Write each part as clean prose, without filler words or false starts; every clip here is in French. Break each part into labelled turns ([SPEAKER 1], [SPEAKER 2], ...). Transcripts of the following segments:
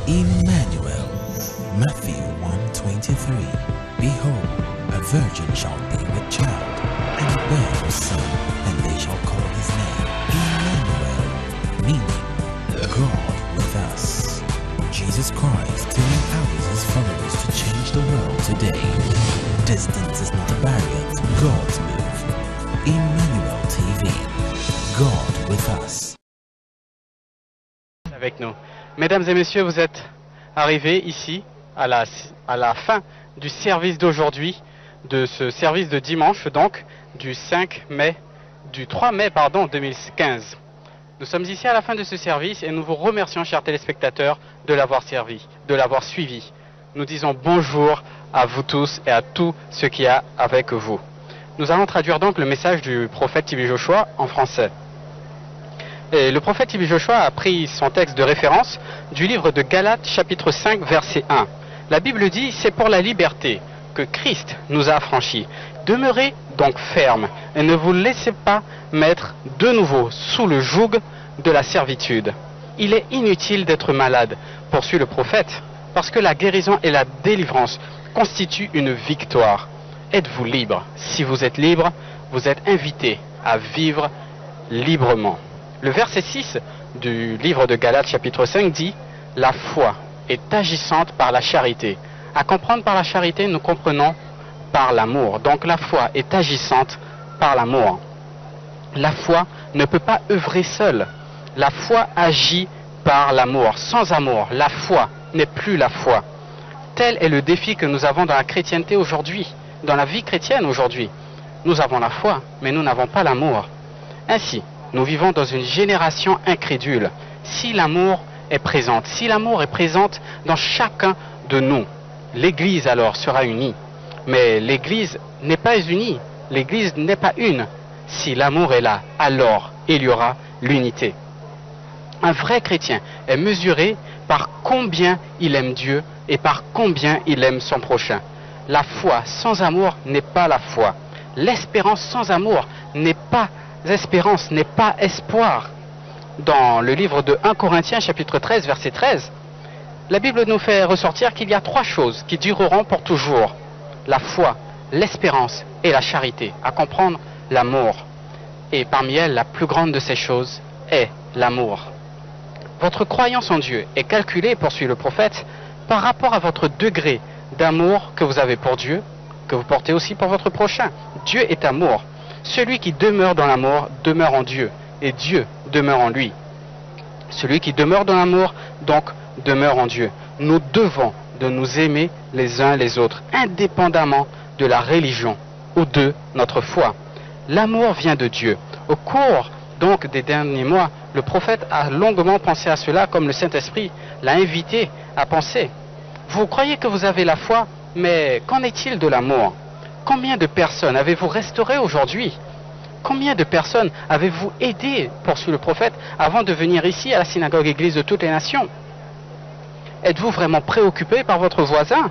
[SPEAKER 1] Emmanuel. Matthew 1:23. Behold, a virgin shall be with child, and bear a son, and they shall call his name Emmanuel, meaning God with us. Jesus Christ still empowers his followers to change the world today. Distance is not a barrier to God's move. Emmanuel TV. God with us.
[SPEAKER 2] Avec nous. Mesdames et messieurs, vous êtes arrivés ici à la fin du service d'aujourd'hui, de ce service de dimanche, donc du 3 mai 2015. Nous sommes ici à la fin de ce service et nous vous remercions, chers téléspectateurs, de l'avoir suivi. Nous disons bonjour à vous tous et à tous ceux qui y a avec vous. Nous allons traduire donc le message du prophète TB Joshua en français. Et le prophète TB Joshua a pris son texte de référence du livre de Galates chapitre 5 verset 1. La Bible dit, c'est pour la liberté que Christ nous a affranchis. Demeurez donc fermes et ne vous laissez pas mettre de nouveau sous le joug de la servitude. Il est inutile d'être malade, poursuit le prophète, parce que la guérison et la délivrance constituent une victoire. Êtes-vous libre? Si vous êtes libre, vous êtes invité à vivre librement. Le verset 6 du livre de Galates chapitre 5 dit « La foi est agissante par la charité ». À comprendre par la charité, nous comprenons par l'amour. Donc la foi est agissante par l'amour. La foi ne peut pas œuvrer seule. La foi agit par l'amour. Sans amour, la foi n'est plus la foi. Tel est le défi que nous avons dans la chrétienté aujourd'hui, dans la vie chrétienne aujourd'hui. Nous avons la foi, mais nous n'avons pas l'amour. Ainsi, nous vivons dans une génération incrédule. Si l'amour est présent dans chacun de nous, l'Église alors sera unie. Mais l'Église n'est pas unie, l'Église n'est pas une. Si l'amour est là, alors il y aura l'unité. Un vrai chrétien est mesuré par combien il aime Dieu et par combien il aime son prochain. La foi sans amour n'est pas la foi. L'espérance sans amour n'est pas espérance, n'est pas espoir. Dans le livre de 1 Corinthiens chapitre 13 verset 13, la Bible nous fait ressortir qu'il y a 3 choses qui dureront pour toujours. La foi, l'espérance et la charité, à comprendre l'amour. Et parmi elles, la plus grande de ces choses est l'amour. Votre croyance en Dieu est calculée, poursuit le prophète, par rapport à votre degré d'amour que vous avez pour Dieu, que vous portez aussi pour votre prochain. Dieu est amour. Celui qui demeure dans l'amour demeure en Dieu, et Dieu demeure en lui. Celui qui demeure dans l'amour, donc, demeure en Dieu. Nous devons de nous aimer les uns les autres, indépendamment de la religion ou de notre foi. L'amour vient de Dieu. Au cours donc des derniers mois, le prophète a longuement pensé à cela, comme le Saint-Esprit l'a invité à penser. Vous croyez que vous avez la foi, mais qu'en est-il de l'amour? Combien de personnes avez-vous restauré aujourd'hui? Combien de personnes avez-vous aidé, poursuit le prophète, avant de venir ici à la synagogue église de toutes les nations? Êtes-vous vraiment préoccupé par votre voisin?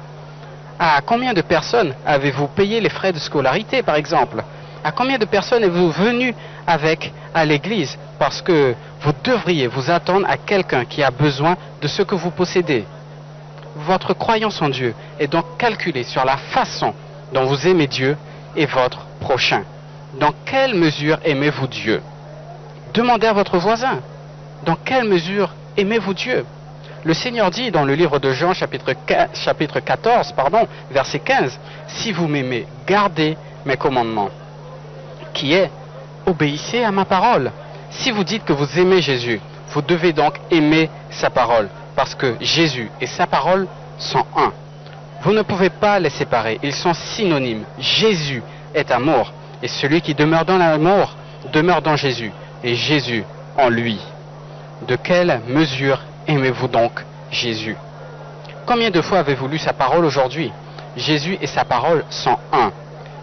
[SPEAKER 2] À combien de personnes avez-vous payé les frais de scolarité, par exemple? À combien de personnes êtes-vous venu avec à l'église parce que vous devriez vous attendre à quelqu'un qui a besoin de ce que vous possédez? Votre croyance en Dieu est donc calculée sur la façon dont vous aimez Dieu et votre prochain. Dans quelle mesure aimez-vous Dieu? Demandez à votre voisin. Dans quelle mesure aimez-vous Dieu? Le Seigneur dit dans le livre de Jean, chapitre 14, verset 15, « Si vous m'aimez, gardez mes commandements. » Qui est « Obéissez à ma parole. » Si vous dites que vous aimez Jésus, vous devez donc aimer sa parole, parce que Jésus et sa parole sont un. Vous ne pouvez pas les séparer, ils sont synonymes. Jésus est amour, et celui qui demeure dans l'amour demeure dans Jésus, et Jésus en lui. De quelle mesure aimez-vous donc Jésus? Combien de fois avez-vous lu sa parole aujourd'hui? Jésus et sa parole sont un.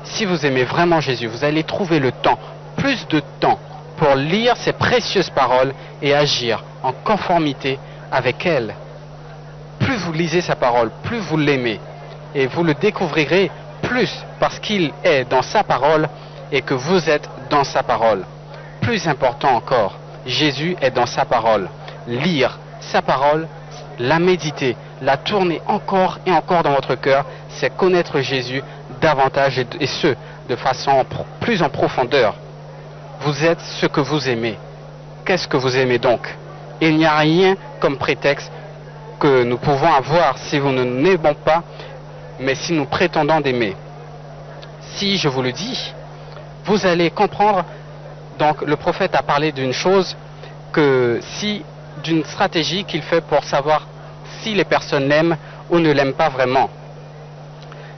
[SPEAKER 2] Si vous aimez vraiment Jésus, vous allez trouver le temps, plus de temps, pour lire ces précieuses paroles et agir en conformité avec elles. Plus vous lisez sa parole, plus vous l'aimez, et vous le découvrirez plus parce qu'il est dans sa parole et que vous êtes dans sa parole. Plus important encore, Jésus est dans sa parole. Lire sa parole la méditer, la tourner encore et encore dans votre cœur, c'est connaître Jésus davantage et ce, de façon plus en profondeur. Vous êtes ce que vous aimez. Qu'est-ce que vous aimez donc? Il n'y a rien comme prétexte que nous pouvons avoir si nous ne n'aimons pas, mais si nous prétendons d'aimer. Si je vous le dis, vous allez comprendre. Donc le prophète a parlé d'une chose, d'une stratégie qu'il fait pour savoir si les personnes l'aiment ou ne l'aiment pas vraiment.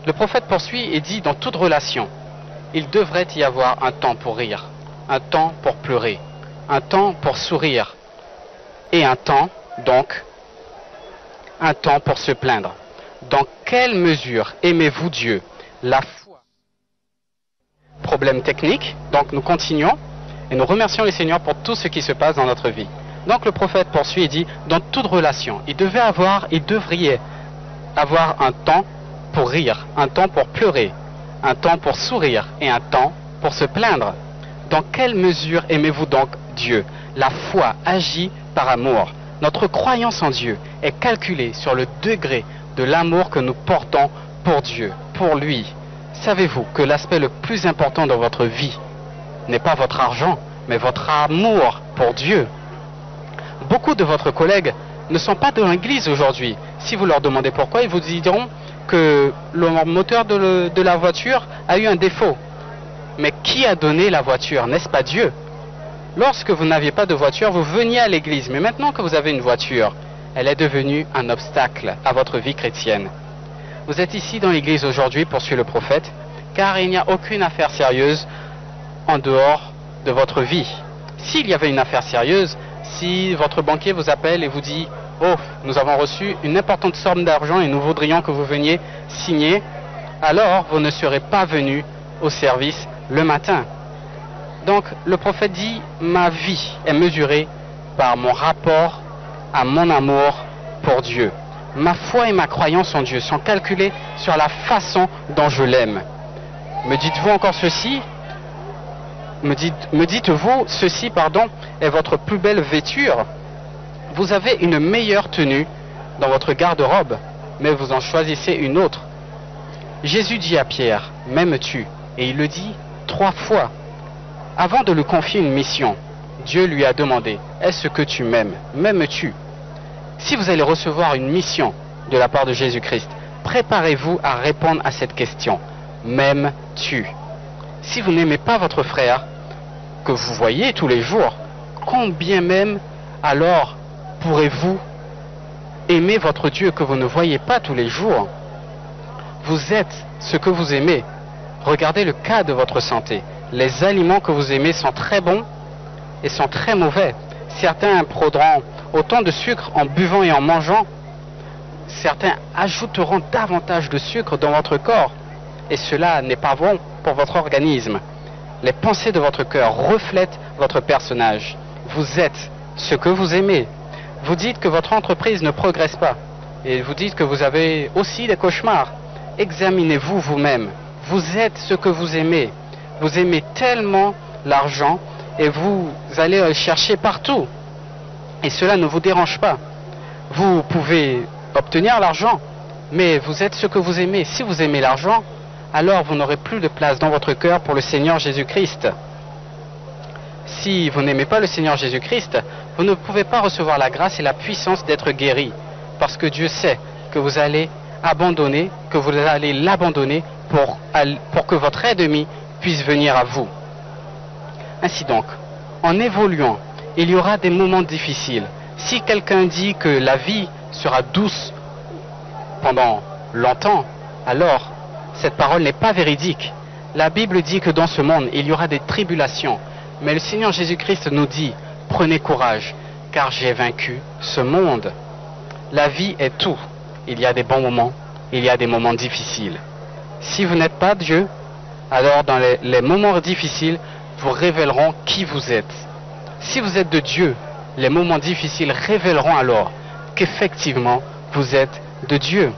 [SPEAKER 2] Le prophète poursuit et dit, dans toute relation, il devrait y avoir un temps pour rire, un temps pour pleurer, un temps pour sourire, et un temps, donc, un temps pour se plaindre. Dans quelle mesure aimez-vous Dieu? La foi. Problème technique, donc nous continuons et nous remercions le Seigneur pour tout ce qui se passe dans notre vie. Donc le prophète poursuit et dit, dans toute relation, il devriez avoir un temps pour rire, un temps pour pleurer, un temps pour sourire et un temps pour se plaindre. Dans quelle mesure aimez-vous donc Dieu? La foi agit par amour. Notre croyance en Dieu est calculée sur le degré de l'amour que nous portons pour Dieu, pour lui. Savez-vous que l'aspect le plus important dans votre vie n'est pas votre argent, mais votre amour pour Dieu? Beaucoup de votre collègues ne sont pas dans l'église aujourd'hui. Si vous leur demandez pourquoi, ils vous diront que le moteur de la voiture a eu un défaut. Mais qui a donné la voiture? N'est-ce pas Dieu? Lorsque vous n'aviez pas de voiture, vous veniez à l'église. Mais maintenant que vous avez une voiture, elle est devenue un obstacle à votre vie chrétienne. Vous êtes ici dans l'église aujourd'hui, poursuit le prophète, car il n'y a aucune affaire sérieuse en dehors de votre vie. S'il y avait une affaire sérieuse, si votre banquier vous appelle et vous dit « Oh, nous avons reçu une importante somme d'argent et nous voudrions que vous veniez signer », alors vous ne serez pas venu au service le matin. Donc le prophète dit « Ma vie est mesurée par mon rapport à mon amour pour Dieu. Ma foi et ma croyance en Dieu sont calculées sur la façon dont je l'aime. » Me dites-vous encore ceci? Me dites-vous ceci, est votre plus belle vêture? Vous avez une meilleure tenue dans votre garde-robe, mais vous en choisissez une autre. Jésus dit à Pierre, « M'aimes-tu » Et il le dit 3 fois. Avant de lui confier une mission, Dieu lui a demandé, « Est-ce que tu m'aimes? M'aimes-tu » Si vous allez recevoir une mission de la part de Jésus-Christ, préparez-vous à répondre à cette question. M'aimes-tu? Si vous n'aimez pas votre frère, que vous voyez tous les jours, combien même alors pourrez-vous aimer votre Dieu que vous ne voyez pas tous les jours? Vous êtes ce que vous aimez. Regardez le cas de votre santé. Les aliments que vous aimez sont très bons et sont très mauvais. Certains prendront autant de sucre en buvant et en mangeant. Certains ajouteront davantage de sucre dans votre corps. Et cela n'est pas bon pour votre organisme. Les pensées de votre cœur reflètent votre personnage. Vous êtes ce que vous aimez. Vous dites que votre entreprise ne progresse pas. Et vous dites que vous avez aussi des cauchemars. Examinez-vous vous-même. Vous êtes ce que vous aimez. Vous aimez tellement l'argent et vous allez le chercher partout. Et cela ne vous dérange pas. Vous pouvez obtenir l'argent, mais vous êtes ce que vous aimez. Si vous aimez l'argent, alors vous n'aurez plus de place dans votre cœur pour le Seigneur Jésus-Christ. Si vous n'aimez pas le Seigneur Jésus-Christ, vous ne pouvez pas recevoir la grâce et la puissance d'être guéri, parce que Dieu sait que vous allez l'abandonner pour que votre ennemi puisse venir à vous. Ainsi donc, en évoluant, il y aura des moments difficiles. Si quelqu'un dit que la vie sera douce pendant longtemps, alors cette parole n'est pas véridique. La Bible dit que dans ce monde, il y aura des tribulations. Mais le Seigneur Jésus-Christ nous dit, prenez courage, car j'ai vaincu ce monde. La vie est tout. Il y a des bons moments, il y a des moments difficiles. Si vous n'êtes pas Dieu, alors dans les moments difficiles, vous révéleront qui vous êtes. Si vous êtes de Dieu, les moments difficiles révéleront alors qu'effectivement, vous êtes de Dieu.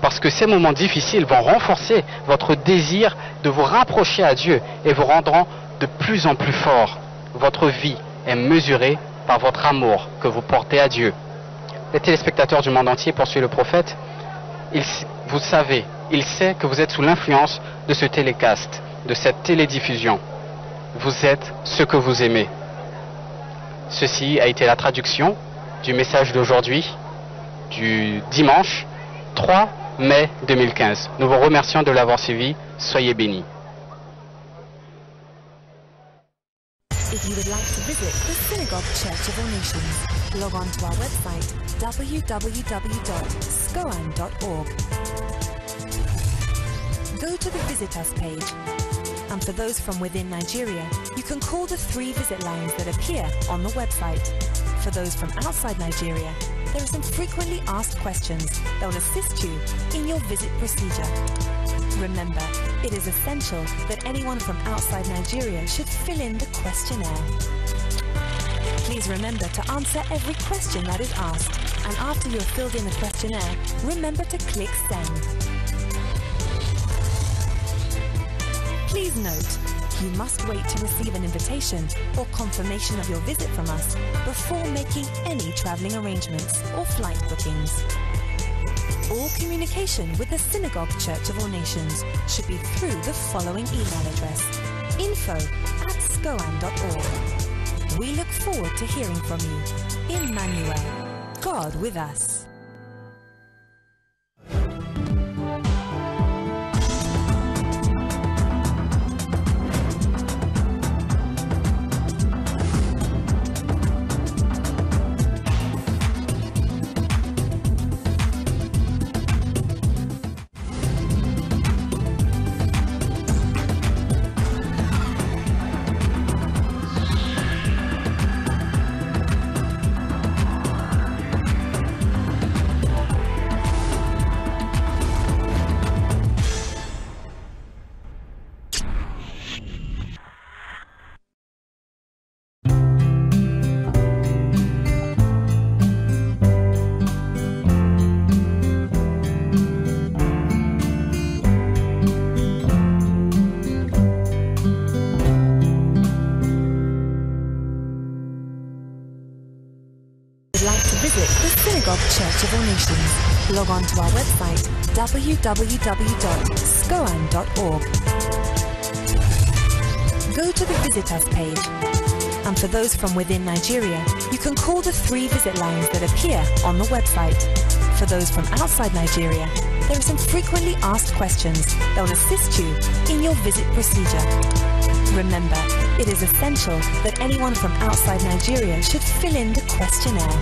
[SPEAKER 2] Parce que ces moments difficiles vont renforcer votre désir de vous rapprocher à Dieu et vous rendront de plus en plus fort. Votre vie est mesurée par votre amour que vous portez à Dieu. les téléspectateurs du monde entier pour suivre le prophète, vous savez, il sait que vous êtes sous l'influence de ce télécast, de cette télédiffusion. Vous êtes ce que vous aimez. Ceci a été la traduction du message d'aujourd'hui, du dimanche 3 mai 2015. Nous vous remercions de l'avoir suivi. Soyez bénis.
[SPEAKER 3] If you would like to visit the Synagogue Church of All Nations, log on to our website www.scoan.org. Go to the Visit Us page, and for those from within Nigeria, you can call the 3 visit lines that appear on the website. For those from outside Nigeria, there are some frequently asked questions that will assist you in your visit procedure. Remember, it is essential that anyone from outside Nigeria should fill in the questionnaire. Please remember to answer every question that is asked, and after you have filled in the questionnaire, remember to click Send. Please note, you must wait to receive an invitation or confirmation of your visit from us before making any travelling arrangements or flight bookings. All communication with the Synagogue Church of All Nations should be through the following email address: info@scoan.org. We look forward to hearing from you. Emmanuel, God with us. Church of All Nations, log on to our website www.scoan.org. Go to the Visit Us page, and for those from within Nigeria, you can call the 3 visit lines that appear on the website. For those from outside Nigeria, there are some frequently asked questions that will assist you in your visit procedure. Remember, it is essential that anyone from outside Nigeria should fill in the questionnaire.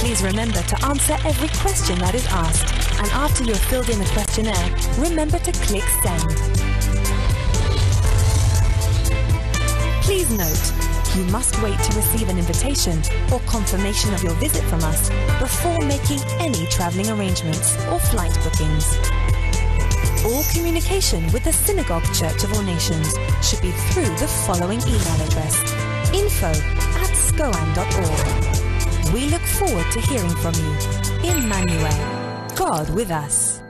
[SPEAKER 3] Please remember to answer every question that is asked, and after you have filled in the questionnaire, remember to click Send. Please note, you must wait to receive an invitation or confirmation of your visit from us before making any travelling arrangements or flight bookings. All communication with the Synagogue Church of All Nations should be through the following email address: info@scoan.org. We look forward to hearing from you. Emmanuel, God with us.